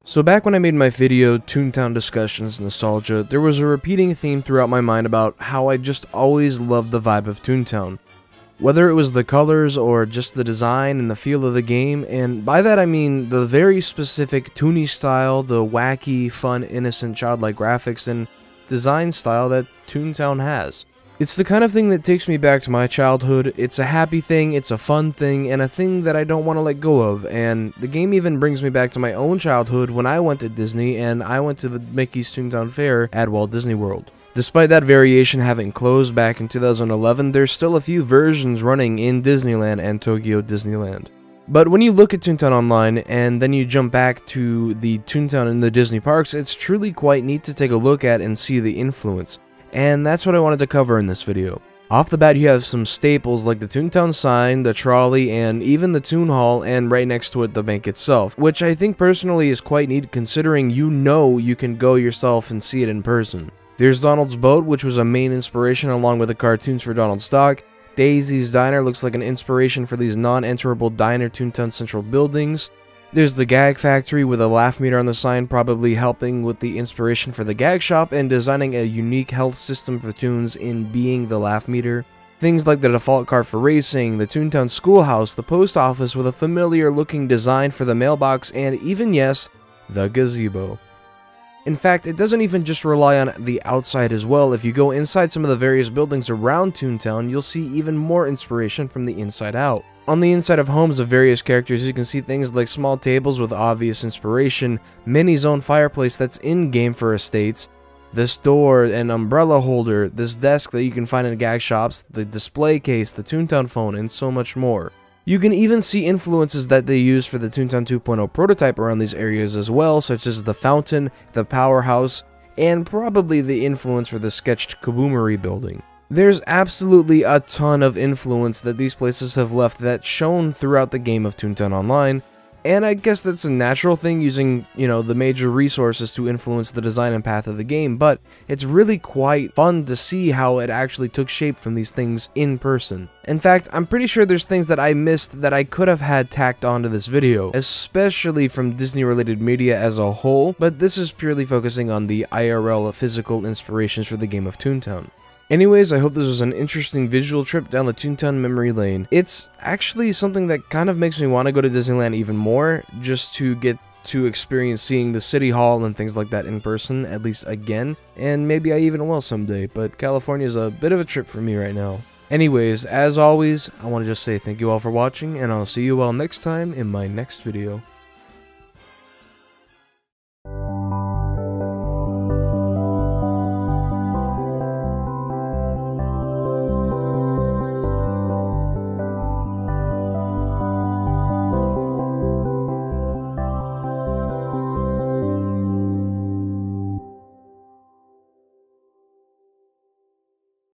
So back when I made my video, Toontown Discussions Nostalgia, there was a repeating theme throughout my mind about how I just always loved the vibe of Toontown. Whether it was the colors or just the design and the feel of the game, and by that I mean the very specific toony style, the wacky, fun, innocent, childlike graphics and design style that Toontown has. It's the kind of thing that takes me back to my childhood. It's a happy thing, it's a fun thing, and a thing that I don't want to let go of, and the game even brings me back to my own childhood when I went to Disney and I went to the Mickey's Toontown Fair at Walt Disney World. Despite that variation having closed back in 2011, there's still a few versions running in Disneyland and Tokyo Disneyland. But when you look at Toontown Online, and then you jump back to the Toontown in the Disney parks, it's truly quite neat to take a look at and see the influence. And that's what I wanted to cover in this video. Off the bat, you have some staples like the Toontown sign, the trolley, and even the Toon Hall, and right next to it, the bank itself, which I think personally is quite neat considering you can go yourself and see it in person. There's Donald's boat, which was a main inspiration along with the cartoons for Donald's Dock. Daisy's Diner looks like an inspiration for these non-enterable Diner Toontown Central buildings. There's the Gag Factory with a laugh meter on the sign, probably helping with the inspiration for the Gag Shop and designing a unique health system for Toons in being the laugh meter. Things like the default car for racing, the Toontown Schoolhouse, the post office with a familiar looking design for the mailbox, and even, yes, the gazebo. In fact, it doesn't even just rely on the outside as well. If you go inside some of the various buildings around Toontown, you'll see even more inspiration from the inside out. On the inside of homes of various characters, you can see things like small tables with obvious inspiration, Minnie's own fireplace that's in-game for estates, this door and umbrella holder, this desk that you can find in gag shops, the display case, the Toontown phone, and so much more. You can even see influences that they use for the Toontown 2.0 prototype around these areas as well, such as the fountain, the powerhouse, and probably the influence for the sketched Kaboomery building. There's absolutely a ton of influence that these places have left that's shown throughout the game of Toontown Online, and I guess that's a natural thing using, the major resources to influence the design and path of the game, but it's really quite fun to see how it actually took shape from these things in person. In fact, I'm pretty sure there's things that I missed that I could have had tacked onto this video, especially from Disney-related media as a whole, but this is purely focusing on the IRL physical inspirations for the game of Toontown. Anyways, I hope this was an interesting visual trip down the Toontown memory lane. It's actually something that kind of makes me want to go to Disneyland even more, just to get to experience seeing the City Hall and things like that in person, at least again, and maybe I even will someday, but California is a bit of a trip for me right now. Anyways, as always, I want to just say thank you all for watching, and I'll see you all next time in my next video.